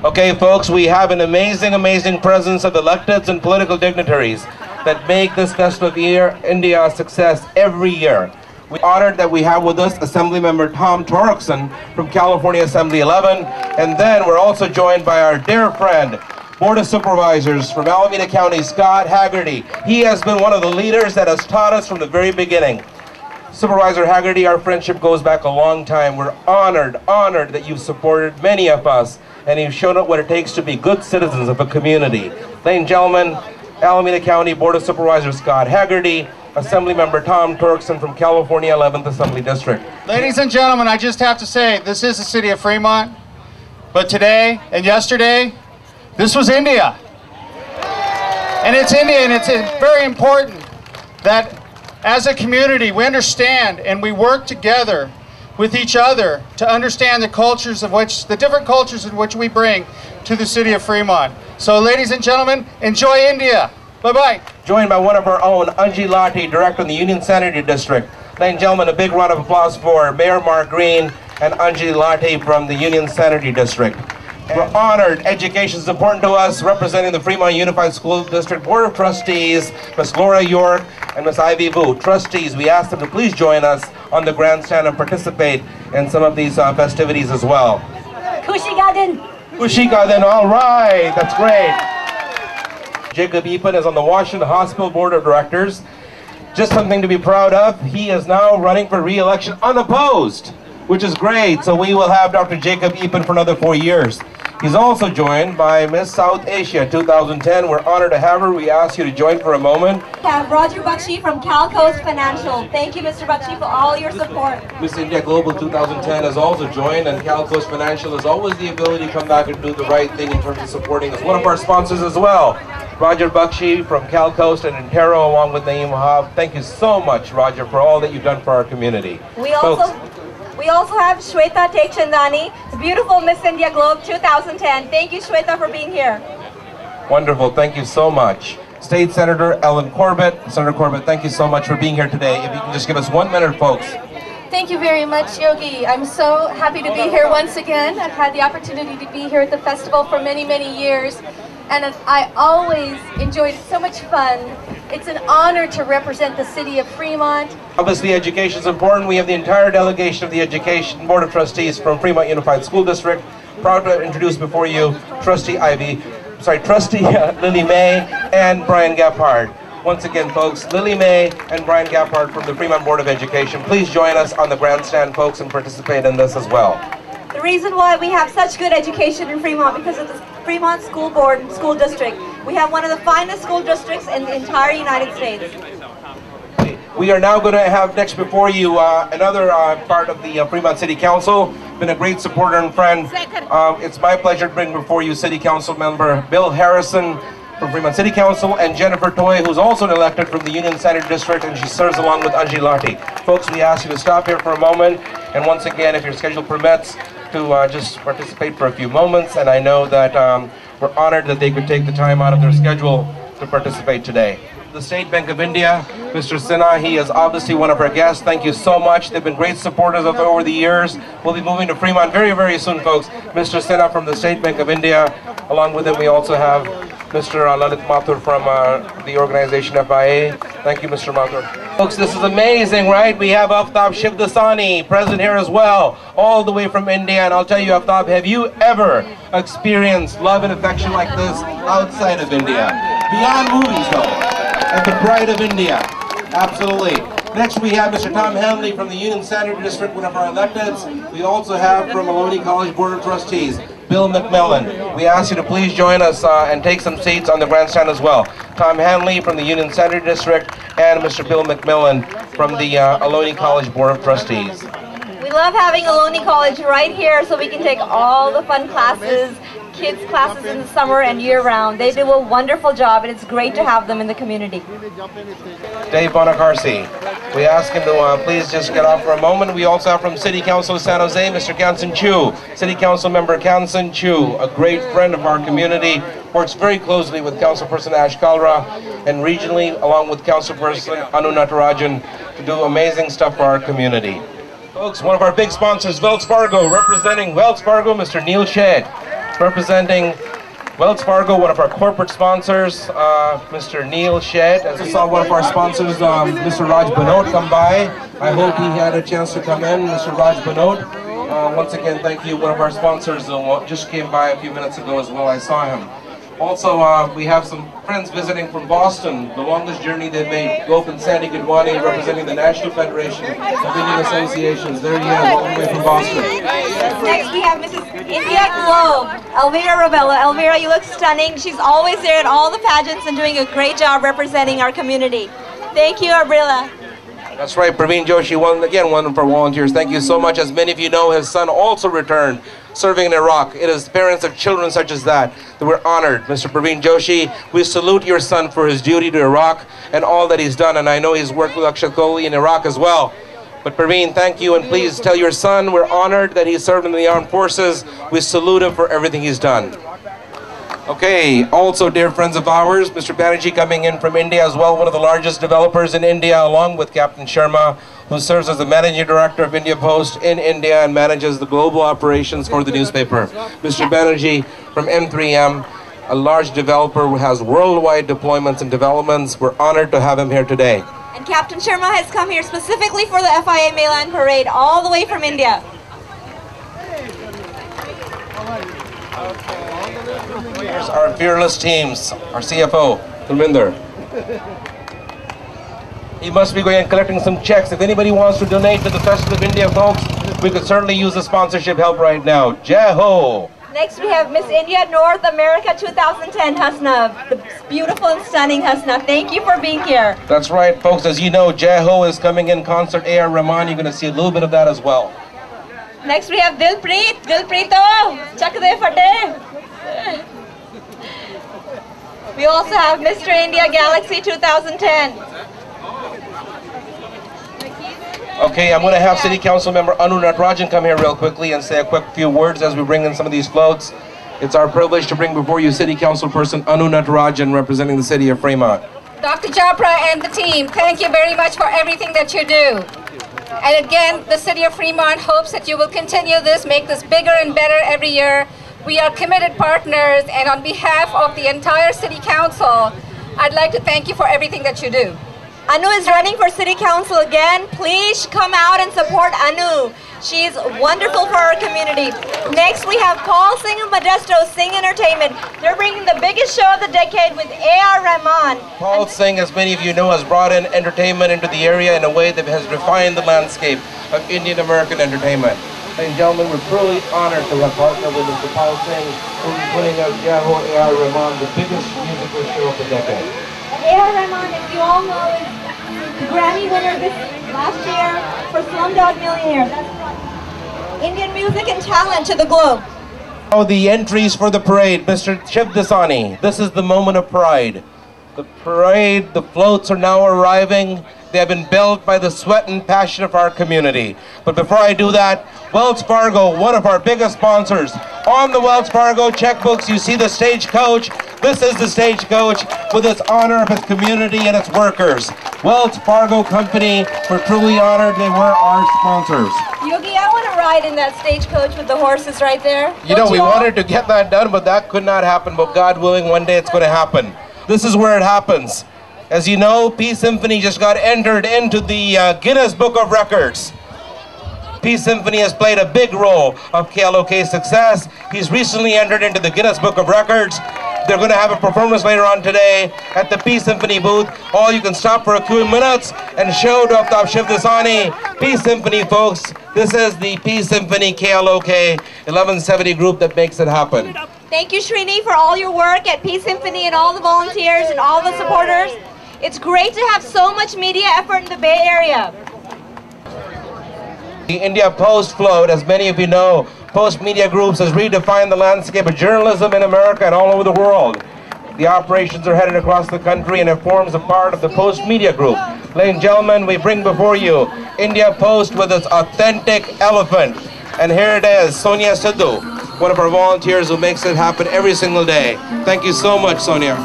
Okay, folks, we have an amazing presence of electeds and political dignitaries that make this Festival of India a success every year. We're honored that we have with us Assemblymember Tom Torokson from California Assembly 11, and then we're also joined by our dear friend, Board of Supervisors from Alameda County, Scott Haggerty. He has been one of the leaders that has taught us from the very beginning. Supervisor Haggerty, our friendship goes back a long time. We're honored that you've supported many of us, and you've shown us what it takes to be good citizens of a community. Ladies and gentlemen, Alameda County Board of Supervisors Scott Haggerty, Assemblymember Tom Torokson from California 11th Assembly District. Ladies and gentlemen, I just have to say, this is the city of Fremont, but today and yesterday, this was India. And it's India, and it's very important that as a community, we understand and we work together with each other to understand the different cultures in which we bring to the city of Fremont. So ladies and gentlemen, enjoy India. Bye-bye. Joined by one of our own, Anji Lati, Director in the Union Sanitary District. Ladies and gentlemen, a big round of applause for Mayor Mark Green and Anji Lati from the Union Sanitary District. We're honored. Education is important to us. Representing the Fremont Unified School District Board of Trustees, Ms. Laura York and Ms. Ivy Vu. Trustees, we ask them to please join us on the grandstand and participate in some of these festivities as well. Kushigaden. Kushigaden, all right, that's great. Jacob Epen is on the Washington Hospital Board of Directors. Just something to be proud of. He is now running for re-election unopposed, which is great. So we will have Dr. Jacob Epen for another 4 years. He's also joined by Miss South Asia 2010. We're honored to have her. We ask you to join for a moment. We have Roger Bakshi from Cal Coast Financial. Thank you, Mr. Bakshi, for all your support. Miss India Global 2010 has also joined, and Cal Coast Financial has always the ability to come back and do the right thing in terms of supporting us. One of our sponsors as well, Roger Bakshi from Cal Coast and Intero, along with Naeem Wahab. Thank you so much, Roger, for all that you've done for our community. We also have Shweta Tekchandani, beautiful Miss India Globe 2010. Thank you, Shweta, for being here. Wonderful. Thank you so much. State Senator Ellen Corbett. Senator Corbett, thank you so much for being here today. If you can just give us 1 minute, folks. Thank you very much, Yogi. I'm so happy to be here once again. I've had the opportunity to be here at the festival for many years, and I always enjoyed it. So much fun. It's an honor to represent the city of Fremont. Obviously, education is important. We have the entire delegation of the Education Board of Trustees from Fremont Unified School District. Proud to introduce before you Trustee Lily May and Brian Gaphard. Once again, folks, Lily May and Brian Gaphard from the Fremont Board of Education. Please join us on the grandstand, folks, and participate in this as well. The reason why we have such good education in Fremont because of the Fremont School Board and School District. We have one of the finest school districts in the entire United States. We are now going to have next before you another part of the Fremont City Council. Been a great supporter and friend. It's my pleasure to bring before you City Council member Bill Harrison from Fremont City Council and Jennifer Toy, who's also an elected from the Union Sanitary District, and she serves along with Anji Lati. Folks, we ask you to stop here for a moment, and once again, if your schedule permits, to just participate for a few moments. And I know that we're honored that they could take the time out of their schedule to participate today. The State Bank of India, Mr. Sinha, he is obviously one of our guests. Thank you so much. They've been great supporters of over the years. We'll be moving to Fremont very soon, folks. Mr. Sinha from the State Bank of India. Along with him, we also have Mr. Lalit Mathur from the organization FIA. Thank you, Mr. Mathur. Folks, this is amazing, right? We have Aftab Shivdasani present here as well, all the way from India. And I'll tell you, Aftab, have you ever experienced love and affection like this outside of India? Beyond movies, though. At the pride of India. Absolutely. Next we have Mr. Tom Hanley from the Union Sanitary District, one of our electeds. We also have from Maloney College Board of Trustees, Bill McMillan. We ask you to please join us and take some seats on the grandstand as well. Tom Hanley from the Union Sanitary District and Mr. Bill McMillan from the Maloney College Board of Trustees. We love having Maloney College right here so we can take all the fun classes, kids classes in the summer and year-round. They do a wonderful job, and it's great to have them in the community. Dave Bonacarsi, we ask him to please just get off for a moment. We also have from City Council of San Jose, Mr. Kansan Chu. City Council member Kansan Chu, a great friend of our community, works very closely with Councilperson Ash Kalra and regionally along with Councilperson Anu Natarajan to do amazing stuff for our community. Folks, one of our big sponsors, Wells Fargo, representing Wells Fargo, Mr. Neil Shedd. Representing Wells Fargo, one of our corporate sponsors, Mr. Neil Shedd. As we saw one of our sponsors, Mr. Raj Banot, come by. I hope he had a chance to come in, Mr. Raj Banot. Once again, thank you. One of our sponsors just came by a few minutes ago as well. I saw him. Also, we have some friends visiting from Boston. The longest journey they've made. Gopi and Sandy Gidwani, representing the National Federation of Indian Associations. There he is, all the way from Boston. Next, we have Mrs. India Globe, Elvira Ravella. Elvira, you look stunning. She's always there at all the pageants and doing a great job representing our community. Thank you, Arbrilla. That's right, Praveen Joshi, one of our volunteers. Thank you so much. As many of you know, his son also returned, serving in Iraq. It is parents of children such as that we're honored. Mr. Praveen Joshi, we salute your son for his duty to Iraq and all that he's done. And I know he's worked with Akshat Kohli in Iraq as well. But Praveen, thank you, and please tell your son we're honored that he served in the armed forces. We salute him for everything he's done. Okay, also dear friends of ours, Mr. Banerjee coming in from India as well, one of the largest developers in India, along with Captain Sharma, who serves as the Managing Director of India Post in India and manages the global operations for the newspaper. Mr. Banerjee from M3M, a large developer who has worldwide deployments and developments. We're honored to have him here today. And Captain Sharma has come here specifically for the FIA Parade, all the way from India. Here's our fearless teams, our CFO, Tulminder. He must be going and collecting some checks. If anybody wants to donate to the Festival of India, folks, we could certainly use the sponsorship help right now. Jai Ho! Next we have Miss India North America 2010, Hasna. The beautiful and stunning Hasna. Thank you for being here. That's right, folks. As you know, Jai Ho is coming in concert. A.R. Rahman, you're going to see a little bit of that as well. Next we have Dilpreet. Dilpreeto, Chak de Fate. We also have Mr. India Galaxy 2010. Okay, I'm going to have City Council Member Anu Natarajan come here real quickly and say a quick few words as we bring in some of these floats. It's our privilege to bring before you City Council Person Anu Natarajan, representing the City of Fremont. Dr. Chopra and the team, thank you very much for everything that you do. And again, the City of Fremont hopes that you will continue this, make this bigger and better every year. We are committed partners, and on behalf of the entire City Council, I'd like to thank you for everything that you do. Anu is running for City Council again. Please come out and support Anu. She's wonderful for our community. Next, we have Paul Singh and Modesto Singh Entertainment. They're bringing the biggest show of the decade with A.R. Rahman. Paul Singh, as many of you know, has brought in entertainment into the area in a way that has refined the landscape of Indian American entertainment. Ladies and gentlemen, we're truly honored to have partnered with Mr. Paul Singh, who is putting out Jai Ho A.R. Rahman, the biggest musical show of the decade. A.R. Rahman, as you all know, is the Grammy winner this last year for Slumdog Millionaire. That's brought Indian music and talent to the globe. Oh, the entries for the parade, Mr. Shiv Dasani. This is the moment of pride. The parade, the floats are now arriving. They have been built by the sweat and passion of our community. But before I do that, Wells Fargo, one of our biggest sponsors. On the Wells Fargo checkbooks, you see the stagecoach. This is the stagecoach with its honor of its community and its workers. Wells Fargo Company, we're truly honored they were our sponsors. Yogi, I want to ride in that stagecoach with the horses right there. You know, we wanted to get that done, but that could not happen. But God willing, one day it's going to happen. This is where it happens. As you know, Peace Symphony just got entered into the Guinness Book of Records. Peace Symphony has played a big role of KLOK's success. He's recently entered into the Guinness Book of Records. They're going to have a performance later on today at the Peace Symphony booth. All you can stop for a few minutes and show Dr. Shiv Dasani. Peace Symphony, folks. This is the Peace Symphony KLOK 1170 group that makes it happen. Thank you, Srini, for all your work at Peace Symphony and all the volunteers and all the supporters. It's great to have so much media effort in the Bay Area. The India Post float, as many of you know, Post Media Groups has redefined the landscape of journalism in America and all over the world. The operations are headed across the country and it forms a part of the Post Media Group. Ladies and gentlemen, we bring before you India Post with its authentic elephant. And here it is, Sonia Sidhu, one of our volunteers who makes it happen every single day. Thank you so much, Sonia.